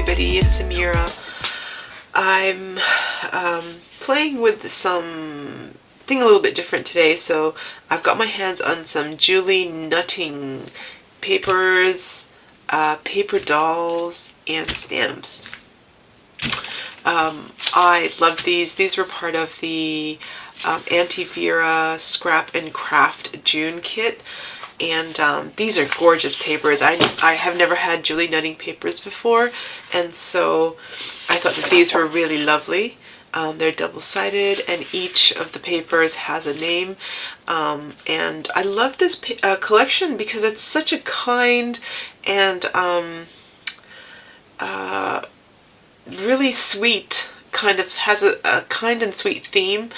everybody, it's Ephemera. I'm playing with something a little bit different today, so I've got my hands on some Julie Nutting papers, paper dolls, and stamps. I love these. These were part of the Aunty Vera Scrap and Craft June kit. And these are gorgeous papers. I have never had Julie Nutting papers before, and so I thought that these were really lovely. They're double-sided, and each of the papers has a name. And I love this collection because it's such a kind and really sweet, has a kind and sweet theme,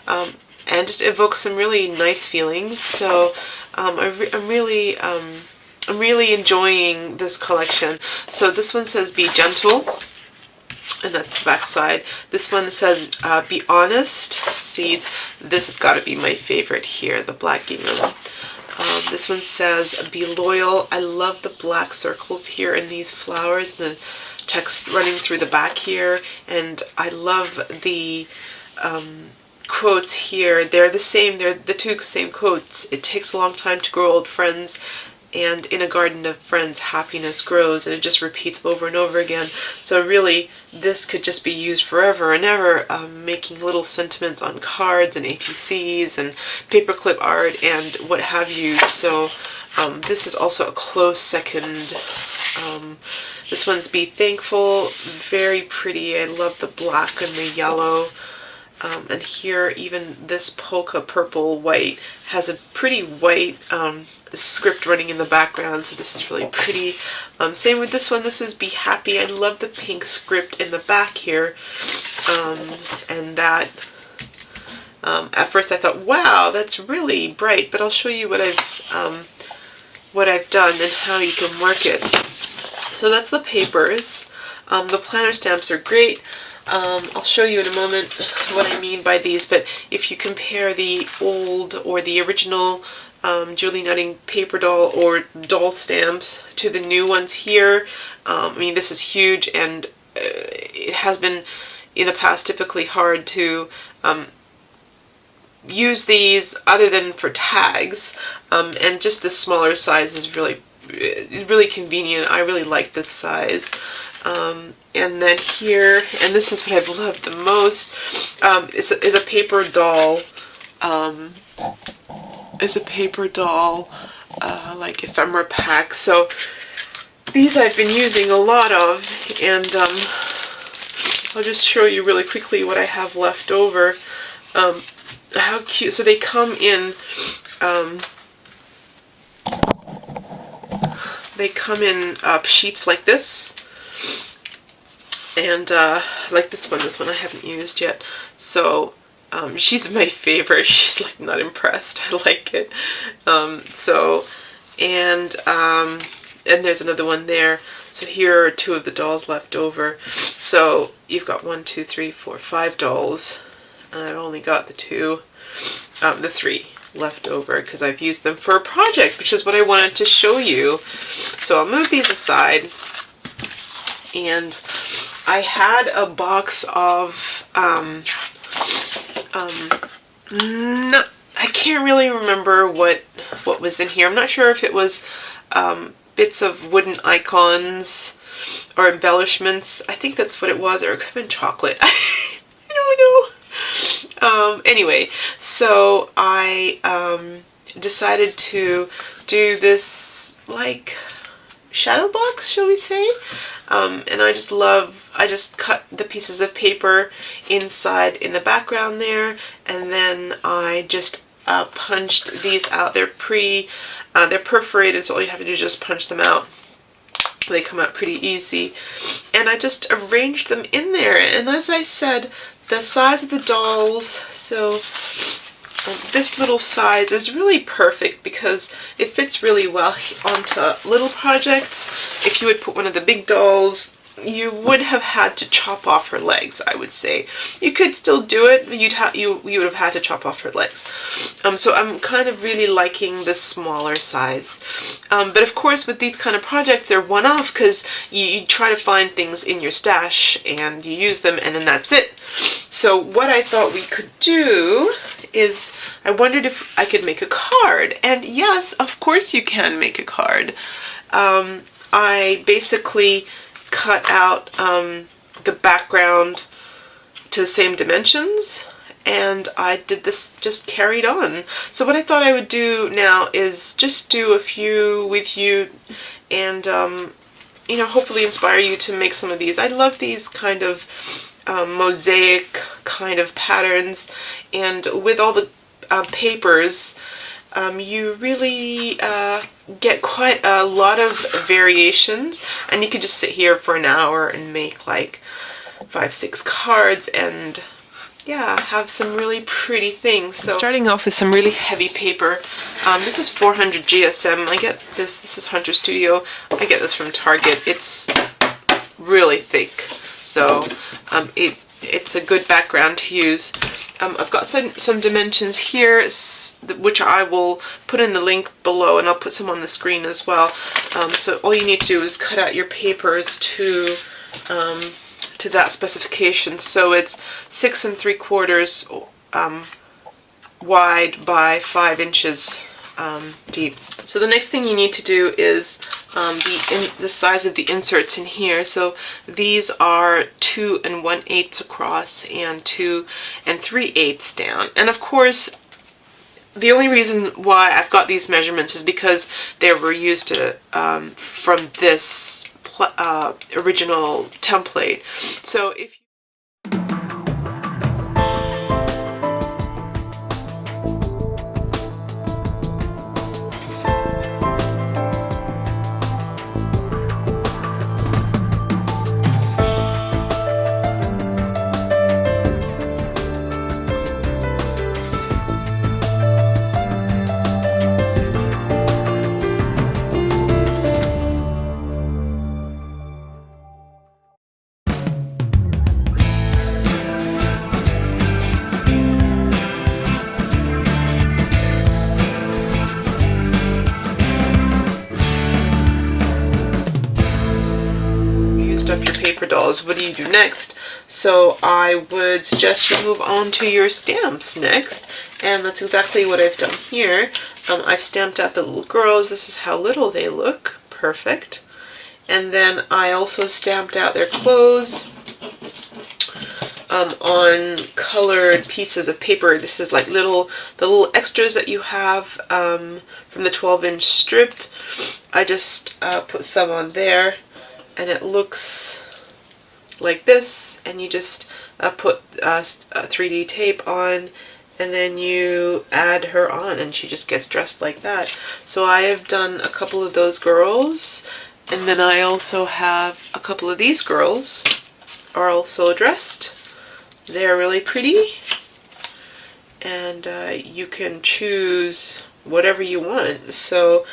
and just evokes some really nice feelings. So I'm really enjoying this collection. So this one says "Be gentle," and that's the back side. This one says "Be honest." Seeds. This has got to be my favorite here, the black gingham. This one says "Be loyal." I love the black circles here in these flowers, the text running through the back here, and I love the quotes here. They're the same. They're the two same quotes. It takes a long time to grow old friends, and in a garden of friends happiness grows, and it just repeats over and over again. So really this could just be used forever and ever, making little sentiments on cards and ATCs and paperclip art and what have you. So this is also a close second. This one's "Be thankful." Very pretty. I love the black and the yellow. And here, even this polka purple white has a pretty white script running in the background, so this is really pretty. Same with this one. This is "Be happy." I love the pink script in the back here, and that at first I thought, wow, that's really bright, but I'll show you what I've done and how you can work it. So that's the papers. The planner stamps are great. I'll show you in a moment what I mean by these, but if you compare the old or the original Julie Nutting paper doll or doll stamps to the new ones here, I mean, this is huge, and it has been in the past typically hard to use these other than for tags, and just the smaller size is really convenient. I really like this size. And then here, and this is what I've loved the most, is a paper doll. Is a paper doll, like ephemera pack. So these I've been using a lot of, and I'll just show you really quickly what I have left over. How cute! So they come in. They come in sheets like this. And like this one I haven't used yet. So she's my favorite. She's like not impressed. I like it. And there's another one there. So here are two of the dolls left over. So you've got 1, 2, 3, 4, 5 dolls, and I've only got the three left over because I've used them for a project, which is what I wanted to show you. So I'll move these aside. And I had a box of, I can't really remember what was in here. I'm not sure if it was bits of wooden icons or embellishments. I think that's what it was, or it could have been chocolate. I don't know. Anyway, so I decided to do this, like, shadow box, shall we say? And I just cut the pieces of paper inside in the background there, and then I just punched these out. They're perforated, so all you have to do is just punch them out. They come out pretty easy. And I just arranged them in there, and as I said, the size of the dolls, so this little size is really perfect because it fits really well onto little projects. If you would put one of the big dolls you would have had to chop off her legs, I would say. You could still do it, but you would have had to chop off her legs. So I'm kind of really liking the smaller size. But of course, with these kind of projects, they're one-off because you try to find things in your stash and you use them and then that's it. So what I thought we could do is, I wondered if I could make a card. And yes, of course you can make a card. I basically cut out the background to the same dimensions, and I did this just carried on. So what I thought I would do now is just do a few with you and you know, hopefully inspire you to make some of these. I love these kind of mosaic kind of patterns, and with all the papers you really get quite a lot of variations, and you could just sit here for an hour and make like 5-6 cards and yeah, have some really pretty things. So starting off with some really heavy paper. This is 400 GSM. I get this is Hunter Studio. I get this from Target. It's really thick, so it's a good background to use. I've got some dimensions here, which I will put in the link below, and I'll put some on the screen as well. So all you need to do is cut out your papers to that specification. So it's 6 3/4 wide by 5 inches deep. So the next thing you need to do is the size of the inserts in here. So these are 2 1/8 across and 2 3/8 down. And of course, the only reason why I've got these measurements is because they were used to, from this original template. So if up your paper dolls, what do you do next? So I would suggest you move on to your stamps next, and that's exactly what I've done here. I've stamped out the little girls. This is how little they look. Perfect. And then I also stamped out their clothes on colored pieces of paper. This is like the little extras that you have from the 12-inch strip. I just put some on there, and it looks like this, and you just put 3D tape on, and then you add her on, and she just gets dressed like that. So I have done a couple of those girls, and then I also have a couple of these girls are also dressed. They're really pretty, and you can choose whatever you want. So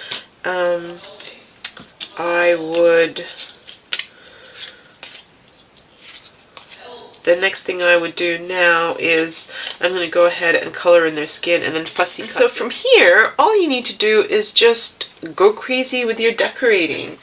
the next thing I would do now is I'm going to go ahead and color in their skin and then fussy cut. So from here, all you need to do is just go crazy with your decorating.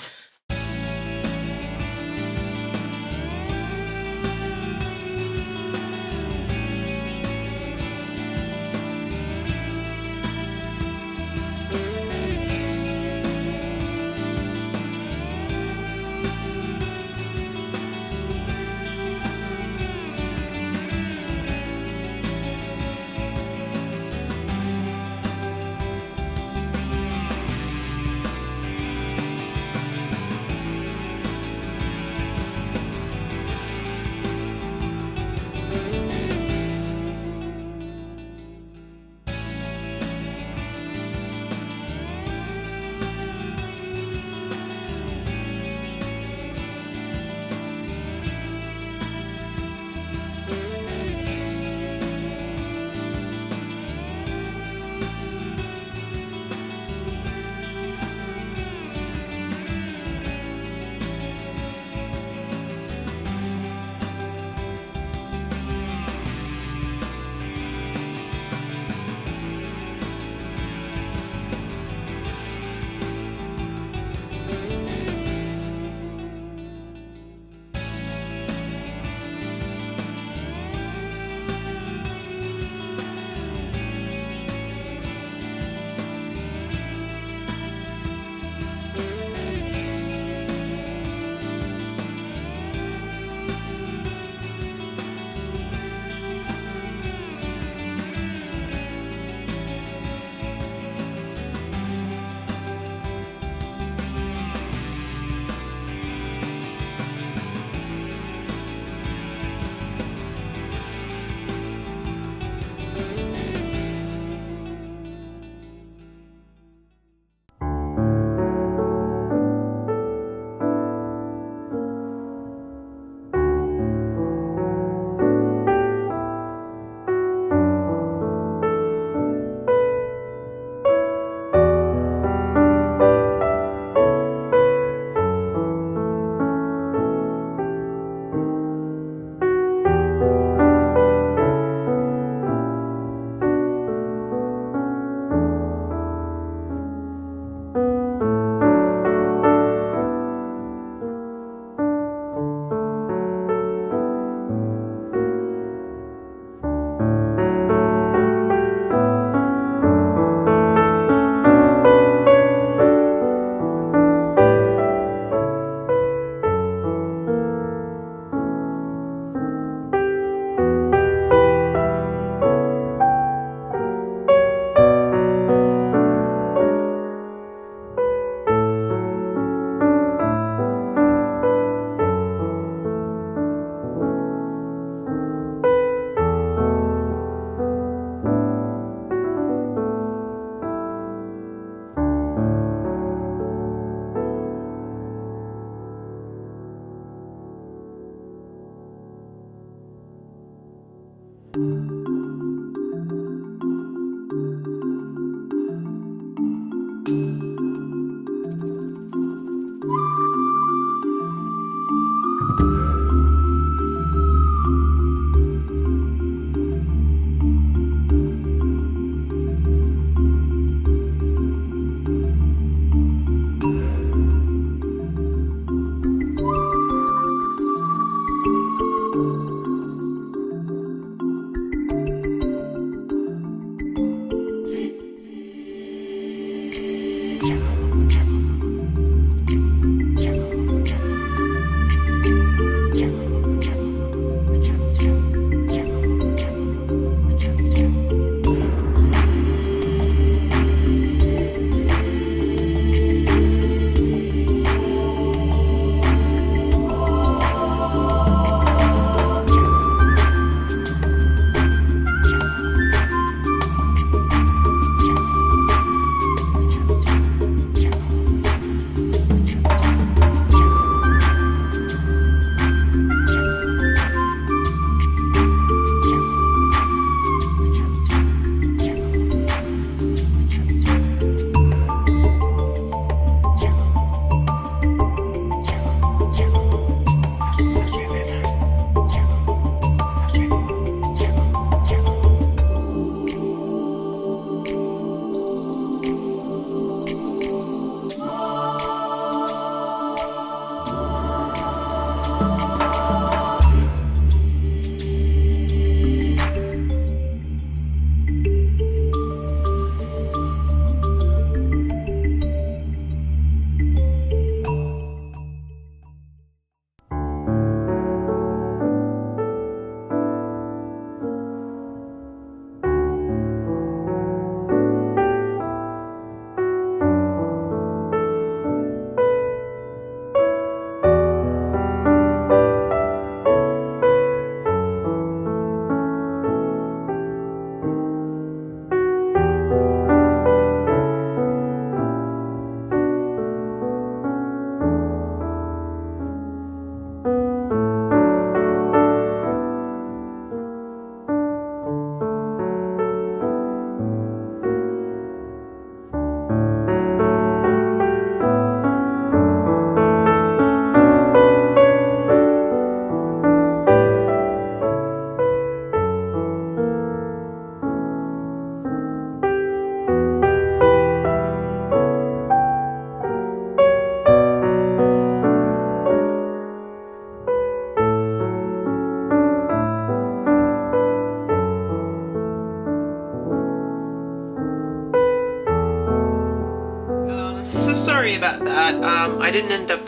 so sorry about that. I didn't end up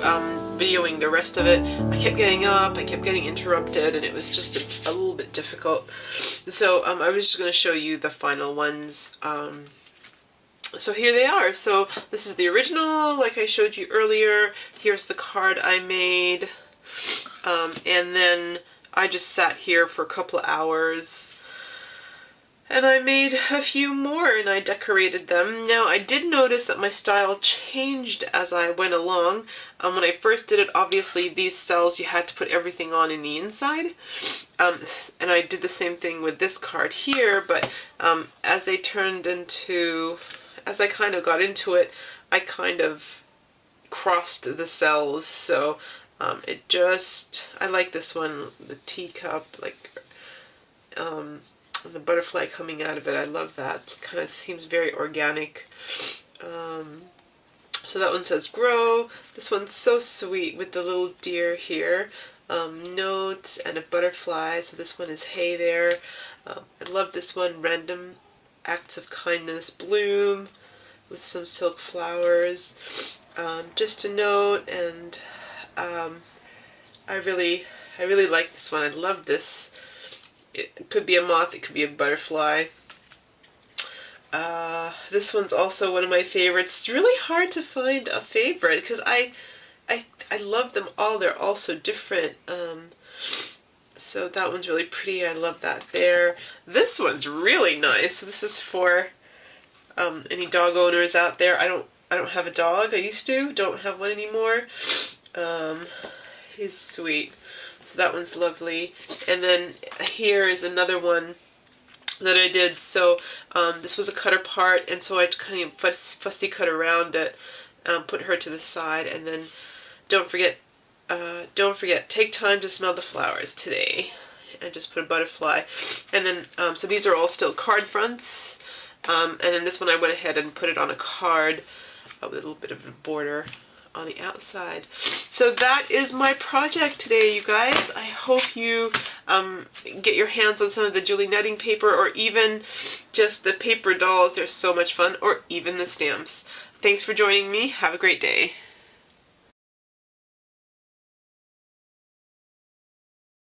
videoing the rest of it. I kept getting up, I kept getting interrupted, and it was just a little bit difficult. So I was just going to show you the final ones. So here they are. So this is the original, like I showed you earlier. Here's the card I made. And then I just sat here for a couple of hours and I made a few more and I decorated them. Now I did notice that my style changed as I went along. When I first did it, obviously these cells you had to put everything on in the inside. And I did the same thing with this card here, but as they turned into, as I kind of got into it, I kind of crossed the cells. So it just, I like this one, the teacup, like the butterfly coming out of it. I love that. It kind of seems very organic. So that one says grow. This one's so sweet with the little deer here. Notes and a butterfly. So this one is hey there. I love this one, random acts of kindness bloom with some silk flowers. Just a note, and I really like this one. I love this. It could be a moth, it could be a butterfly. This one's also one of my favorites. It's really hard to find a favorite because I love them all. They're all so different. So that one's really pretty. I love that there. This one's really nice. This is for any dog owners out there. I don't have a dog. I used to. Don't have one anymore. He's sweet. So that one's lovely. And then here is another one that I did. So this was a cutter part, and so I kind of fussy cut around it, put her to the side, and then don't forget, take time to smell the flowers today. And just put a butterfly. And then, so these are all still card fronts. And then this one I went ahead and put it on a card with a little bit of a border on the outside. So that is my project today, you guys. I hope you get your hands on some of the Julie netting paper, or even just the paper dolls. They're so much fun, or even the stamps. Thanks for joining me. Have a great day.